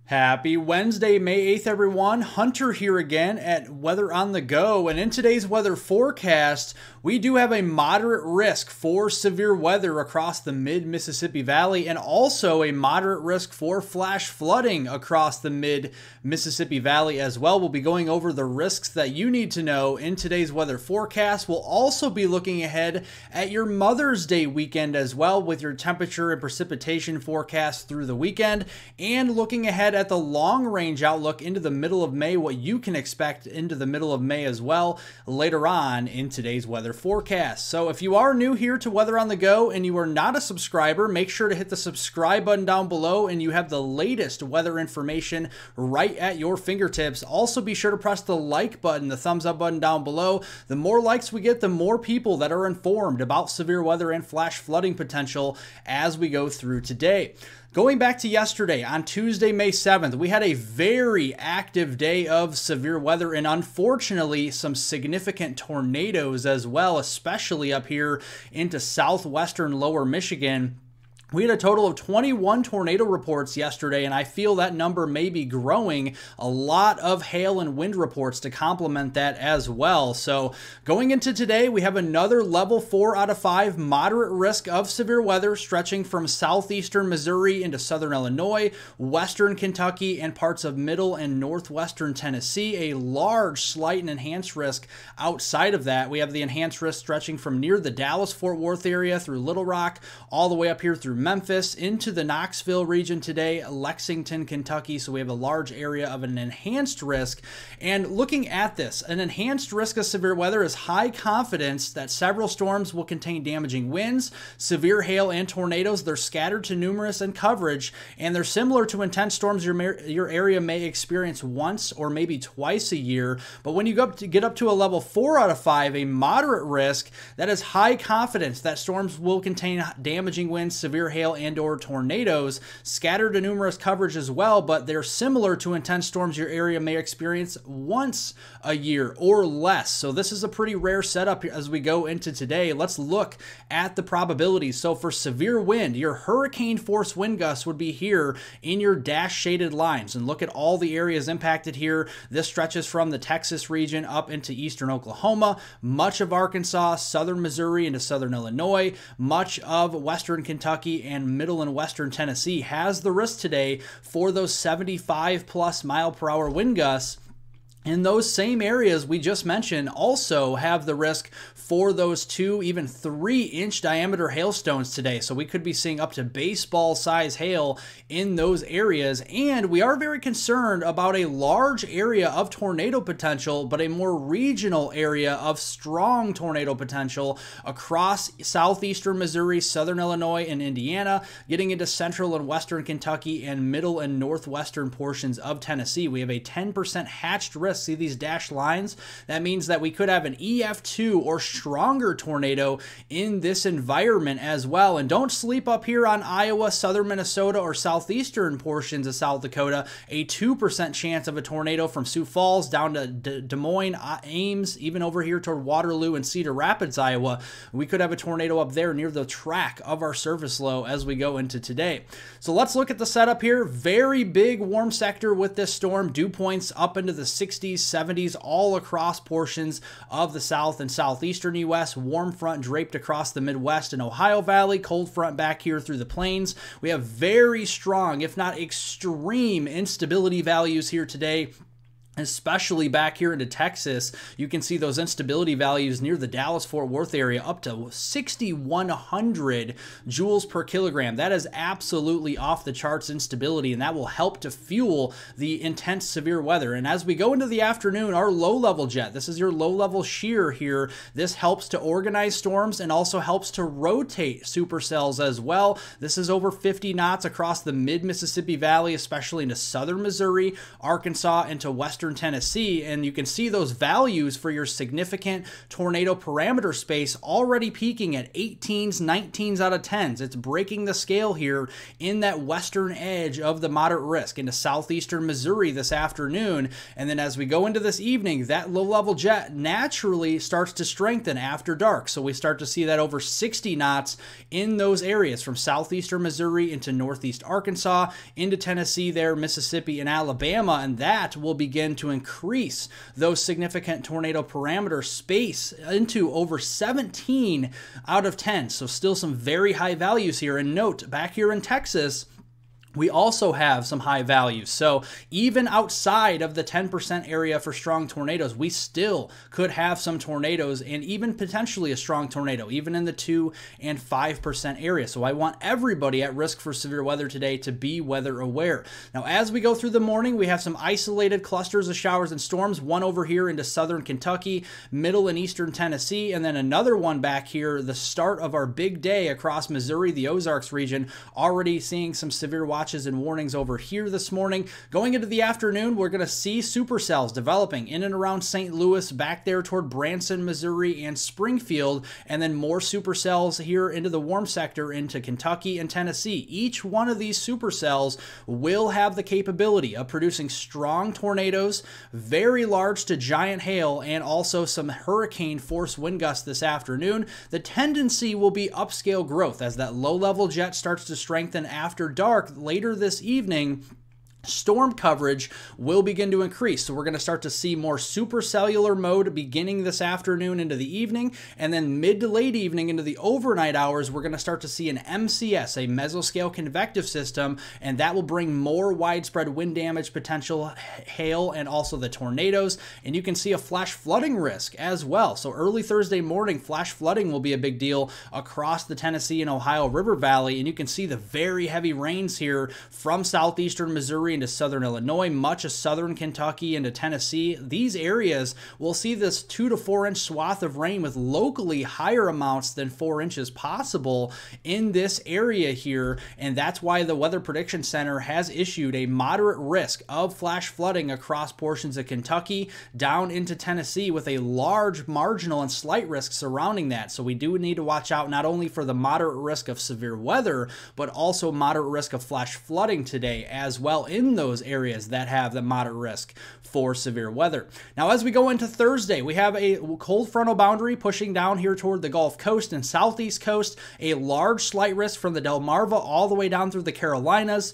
Happy Wednesday, May 8th, everyone. Hunter here again at Weather on the Go. And in today's weather forecast, we do have a moderate risk for severe weather across the mid-Mississippi Valley and also a moderate risk for flash flooding across the mid-Mississippi Valley as well. We'll be going over the risks that you need to know in today's weather forecast. We'll also be looking ahead at your Mother's Day weekend as well with your temperature and precipitation forecast through the weekend and looking ahead at the long-range outlook into the middle of May, what you can expect into the middle of May as well later on in today's weather forecast. So if you are new here to Weather on the Go and you are not a subscriber, make sure to hit the subscribe button down below and you have the latest weather information right at your fingertips. Also be sure to press the like button, the thumbs up button down below. The more likes we get, the more people that are informed about severe weather and flash flooding potential as we go through today. Going back to yesterday, on Tuesday, May 7th, we had a very active day of severe weather and unfortunately some significant tornadoes as well, especially up here into southwestern lower Michigan. We had a total of 21 tornado reports yesterday, and I feel that number may be growing. A lot of hail and wind reports to complement that as well. So going into today, we have another level 4 out of 5 moderate risk of severe weather stretching from southeastern Missouri into southern Illinois, western Kentucky, and parts of middle and northwestern Tennessee. A large slight and enhanced risk outside of that. We have the enhanced risk stretching from near the Dallas-Fort Worth area through Little Rock, all the way up here through Memphis into the Knoxville region today, Lexington, Kentucky. So we have a large area of an enhanced risk. And looking at this, an enhanced risk of severe weather is high confidence that several storms will contain damaging winds, severe hail, and tornadoes. They're scattered to numerous in coverage, and they're similar to intense storms your area may experience once or maybe twice a year. But when you get up to a level 4 out of 5, a moderate risk, that is high confidence that storms will contain damaging winds, severe hail, and or tornadoes, scattered to numerous coverage as well, but they're similar to intense storms your area may experience once a year or less. So this is a pretty rare setup as we go into today. Let's look at the probabilities. So for severe wind, your hurricane force wind gusts would be here in your dash shaded lines, and look at all the areas impacted here. This stretches from the Texas region up into eastern Oklahoma, much of Arkansas, southern Missouri into southern Illinois, much of western Kentucky, and middle and western Tennessee has the risk today for those 75+ mile per hour wind gusts. In those same areas we just mentioned also have the risk for those 2, even 3-inch diameter hailstones today. So we could be seeing up to baseball size hail in those areas. And we are very concerned about a large area of tornado potential, but a more regional area of strong tornado potential across southeastern Missouri, southern Illinois, and Indiana, getting into central and western Kentucky and middle and northwestern portions of Tennessee. We have a 10% hatched risk. See these dashed lines? That means that we could have an EF2 or stronger tornado in this environment as well. And don't sleep up here on Iowa, southern Minnesota, or southeastern portions of South Dakota. A 2% chance of a tornado from Sioux Falls down to Des Moines, Ames, even over here toward Waterloo and Cedar Rapids, Iowa. We could have a tornado up there near the track of our surface low as we go into today. So let's look at the setup here. Very big warm sector with this storm. Dew points up into the 60s, 70s, all across portions of the south and southeastern U.S. Warm front draped across the Midwest and Ohio Valley. Cold front back here through the plains. We have very strong, if not extreme, instability values here today. Especially back here into Texas, you can see those instability values near the Dallas-Fort Worth area up to 6,100 joules per kilogram. That is absolutely off the charts instability, and that will help to fuel the intense severe weather. And as we go into the afternoon, our low-level jet, this is your low-level shear here, this helps to organize storms and also helps to rotate supercells as well. This is over 50 knots across the mid-Mississippi Valley, especially into southern Missouri, Arkansas, into western eastern Tennessee, and you can see those values for your significant tornado parameter space already peaking at 18s, 19s out of 10s. It's breaking the scale here in that western edge of the moderate risk into southeastern Missouri this afternoon. And then as we go into this evening, that low-level jet naturally starts to strengthen after dark. So we start to see that over 60 knots in those areas from southeastern Missouri into northeast Arkansas, into Tennessee there, Mississippi, and Alabama, and that will begin to increase those significant tornado parameter space into over 17 out of 10. So still some very high values here. And note, back here in Texas, we also have some high values. So even outside of the 10% area for strong tornadoes, we still could have some tornadoes and even potentially a strong tornado, even in the 2 and 5% area. So I want everybody at risk for severe weather today to be weather aware. Now, as we go through the morning, we have some isolated clusters of showers and storms, one over here into southern Kentucky, middle and eastern Tennessee, and then another one back here, the start of our big day across Missouri, the Ozarks region, already seeing some severe watches and warnings over here this morning. Going into the afternoon, we're going to see supercells developing in and around St. Louis, back there toward Branson, Missouri, and Springfield, and then more supercells here into the warm sector into Kentucky and Tennessee. Each one of these supercells will have the capability of producing strong tornadoes, very large to giant hail, and also some hurricane force wind gusts this afternoon. The tendency will be upscale growth as that low-level jet starts to strengthen after dark. Later this evening, storm coverage will begin to increase. So we're going to start to see more supercellular mode beginning this afternoon into the evening, and then mid to late evening into the overnight hours, we're going to start to see an MCS, a mesoscale convective system, and that will bring more widespread wind damage potential, hail, and also the tornadoes. And you can see a flash flooding risk as well. So early Thursday morning, flash flooding will be a big deal across the Tennessee and Ohio River Valley, and you can see the very heavy rains here from southeastern Missouri into southern Illinois, much of southern Kentucky into Tennessee. These areas will see this 2 to 4 inch swath of rain with locally higher amounts than 4 inches possible in this area here, and that's why the Weather Prediction Center has issued a moderate risk of flash flooding across portions of Kentucky down into Tennessee, with a large marginal and slight risk surrounding that. So we do need to watch out not only for the moderate risk of severe weather, but also moderate risk of flash flooding today as well in those areas that have the moderate risk for severe weather. Now, as we go into Thursday, we have a cold frontal boundary pushing down here toward the Gulf Coast and Southeast Coast, a large slight risk from the Delmarva all the way down through the Carolinas.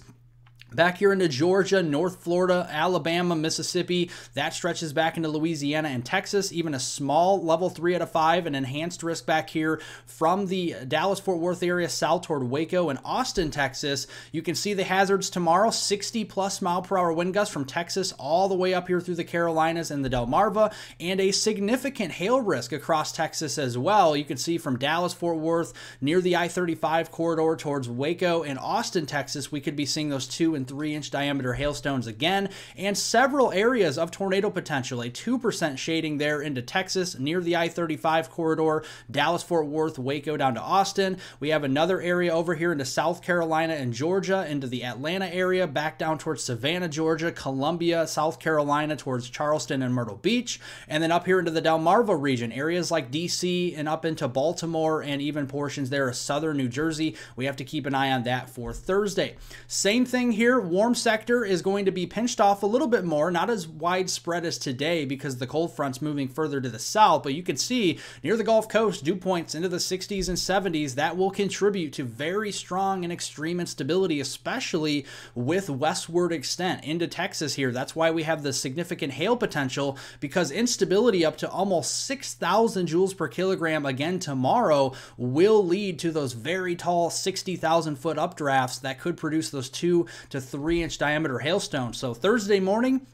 Back here into Georgia, North Florida, Alabama, Mississippi, that stretches back into Louisiana and Texas, even a small level 3 out of 5, an enhanced risk back here from the Dallas-Fort Worth area south toward Waco and Austin, Texas. You can see the hazards tomorrow, 60+ mile-per-hour wind gusts from Texas all the way up here through the Carolinas and the Delmarva, and a significant hail risk across Texas as well. You can see from Dallas-Fort Worth near the I-35 corridor towards Waco and Austin, Texas, we could be seeing those 2 and 3 inch diameter hailstones again, and several areas of tornado potential. A 2% shading there into Texas near the I-35 corridor, Dallas-Fort Worth, Waco down to Austin. We have another area over here into South Carolina and Georgia, into the Atlanta area, back down towards Savannah, Georgia, Columbia, South Carolina, towards Charleston and Myrtle Beach, and then up here into the Delmarva region, areas like DC and up into Baltimore, and even portions there of southern New Jersey. We have to keep an eye on that for Thursday. Same thing here. Warm sector is going to be pinched off a little bit more, not as widespread as today because the cold front's moving further to the south, but you can see near the Gulf Coast, dew points into the 60s and 70s. That will contribute to very strong and extreme instability, especially with westward extent into Texas here. That's why we have the significant hail potential, because instability up to almost 6,000 joules per kilogram again tomorrow will lead to those very tall 60,000 foot updrafts that could produce those 2 to 3 inch diameter hailstones. So Thursday morning,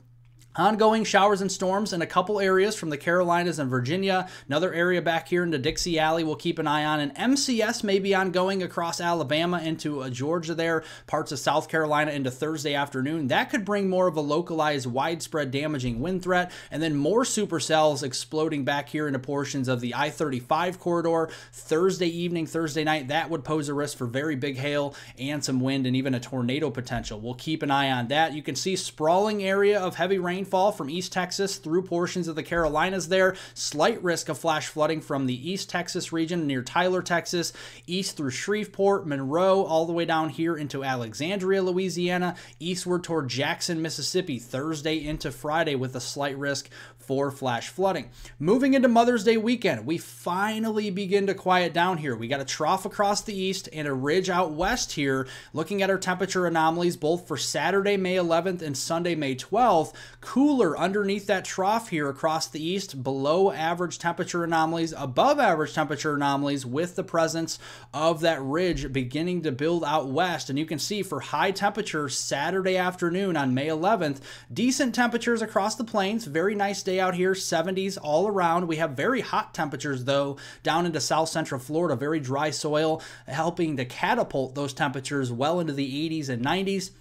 ongoing showers and storms in a couple areas from the Carolinas and Virginia. Another area back here into Dixie Alley we'll keep an eye on. And MCS may be ongoing across Alabama into Georgia there, parts of South Carolina into Thursday afternoon. That could bring more of a localized, widespread damaging wind threat. And then more supercells exploding back here into portions of the I-35 corridor. Thursday evening, Thursday night, that would pose a risk for very big hail and some wind and even a tornado potential. We'll keep an eye on that. You can see sprawling area of heavy rain rainfall from East Texas through portions of the Carolinas there. Slight risk of flash flooding from the East Texas region near Tyler, Texas, east through Shreveport, Monroe, all the way down here into Alexandria, Louisiana, eastward toward Jackson, Mississippi, Thursday into Friday with a slight risk for flash flooding. Moving into Mother's Day weekend, we finally begin to quiet down here. We got a trough across the east and a ridge out west here. Looking at our temperature anomalies both for Saturday, May 11th and Sunday, May 12th, cooler underneath that trough here across the east, below average temperature anomalies, above average temperature anomalies with the presence of that ridge beginning to build out west. And you can see for high temperatures Saturday afternoon on May 11th, decent temperatures across the plains, very nice day out here, 70s all around. We have very hot temperatures though down into south central Florida, very dry soil, helping to catapult those temperatures well into the 80s and 90s.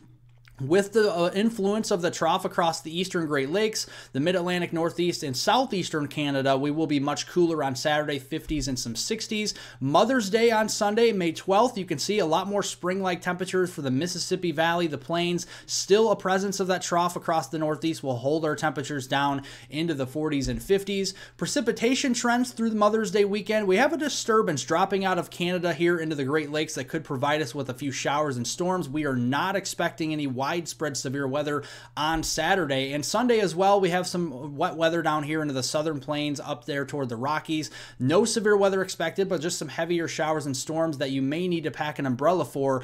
With the influence of the trough across the eastern Great Lakes, the mid-Atlantic, northeast, and southeastern Canada, we will be much cooler on Saturday, 50s and some 60s. Mother's Day on Sunday, May 12th, you can see a lot more spring-like temperatures for the Mississippi Valley, the plains. Still a presence of that trough across the northeast will hold our temperatures down into the 40s and 50s. Precipitation trends through the Mother's Day weekend. We have a disturbance dropping out of Canada here into the Great Lakes that could provide us with a few showers and storms. We are not expecting any widespread severe weather on Saturday and Sunday as well. We have some wet weather down here into the southern plains up there toward the Rockies. No severe weather expected, but just some heavier showers and storms that you may need to pack an umbrella for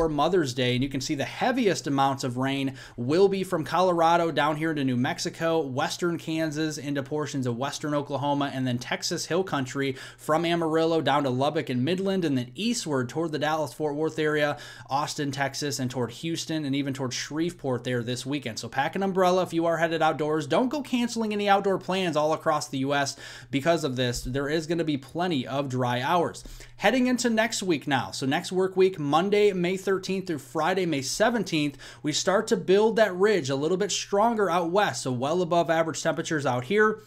Mother's Day. And you can see the heaviest amounts of rain will be from Colorado down here into New Mexico, western Kansas into portions of western Oklahoma, and then Texas Hill Country from Amarillo down to Lubbock and Midland, and then eastward toward the Dallas-Fort Worth area, Austin, Texas, and toward Houston, and even toward Shreveport there this weekend. So pack an umbrella if you are headed outdoors. Don't go canceling any outdoor plans all across the U.S. because of this. There is going to be plenty of dry hours. Heading into next week now. So next work week, Monday, May 13th through Friday, May 17th, we start to build that ridge a little bit stronger out west. So well above average temperatures out here.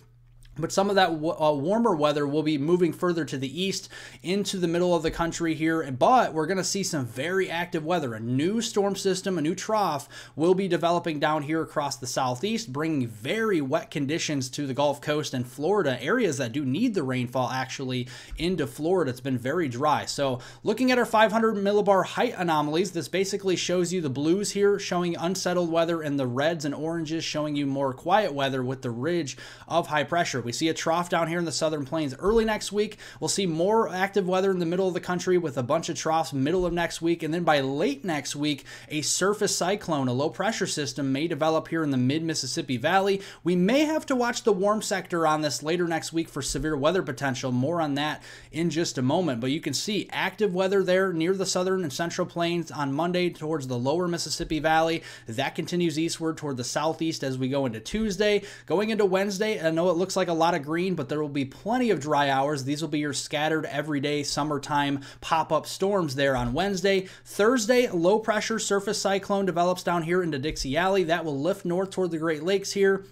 But some of that warmer weather will be moving further to the east into the middle of the country here. But we're going to see some very active weather. A new storm system, a new trough will be developing down here across the southeast, bringing very wet conditions to the Gulf Coast and Florida, areas that do need the rainfall actually into Florida. It's been very dry. So looking at our 500 millibar height anomalies, this basically shows you the blues here showing unsettled weather and the reds and oranges showing you more quiet weather with the ridge of high pressure. We see a trough down here in the southern plains early next week. We'll see more active weather in the middle of the country with a bunch of troughs middle of next week. And then by late next week, a surface cyclone, a low pressure system may develop here in the mid-Mississippi Valley. We may have to watch the warm sector on this later next week for severe weather potential. More on that in just a moment. But you can see active weather there near the southern and central plains on Monday towards the lower Mississippi Valley. That continues eastward toward the southeast as we go into Tuesday. Going into Wednesday, I know it looks like a lot of green, but there will be plenty of dry hours. These will be your scattered everyday summertime pop-up storms there on Wednesday. Thursday, low pressure surface cyclone develops down here into Dixie Alley. That will lift north toward the Great Lakes here.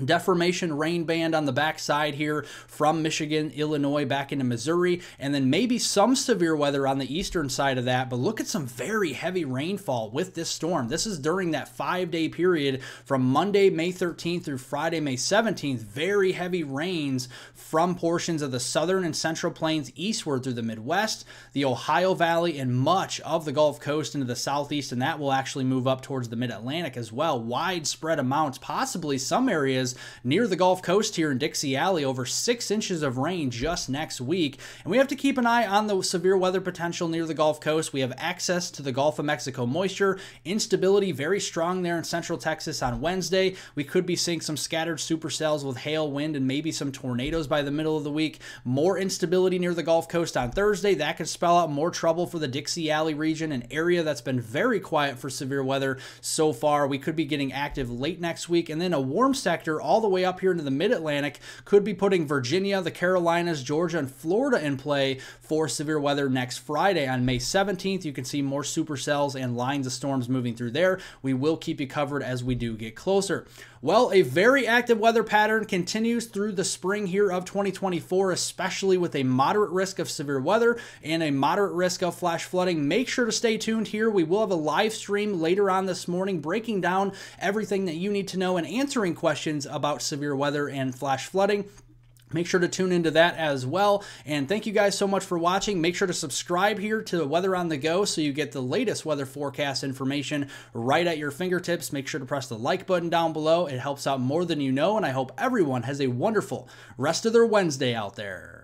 Deformation rain band on the backside here from Michigan, Illinois, back into Missouri, and then maybe some severe weather on the eastern side of that. But look at some very heavy rainfall with this storm. This is during that 5-day period from Monday, May 13th through Friday, May 17th. Very heavy rains from portions of the southern and central plains eastward through the Midwest, the Ohio Valley, and much of the Gulf Coast into the southeast, and that will actually move up towards the Mid-Atlantic as well. Widespread amounts, possibly some areas near the Gulf Coast here in Dixie Alley, over 6 inches of rain just next week. And we have to keep an eye on the severe weather potential near the Gulf Coast. We have access to the Gulf of Mexico moisture. Instability very strong there in central Texas on Wednesday. We could be seeing some scattered supercells with hail, wind, and maybe some tornadoes by the middle of the week. More instability near the Gulf Coast on Thursday. That could spell out more trouble for the Dixie Alley region, an area that's been very quiet for severe weather so far. We could be getting active late next week. And then a warm sector severe all the way up here into the mid-Atlantic, could be putting Virginia, the Carolinas, Georgia, and Florida in play for severe weather next Friday on May 17th. You can see more supercells and lines of storms moving through there. We will keep you covered as we do get closer. Well, a very active weather pattern continues through the spring here of 2024, especially with a moderate risk of severe weather and a moderate risk of flash flooding. Make sure to stay tuned here. We will have a live stream later on this morning breaking down everything that you need to know and answering questions about severe weather and flash flooding. Make sure to tune into that as well. And thank you guys so much for watching. Make sure to subscribe here to Weather on the Go so you get the latest weather forecast information right at your fingertips. Make sure to press the like button down below. It helps out more than you know, and I hope everyone has a wonderful rest of their Wednesday out there.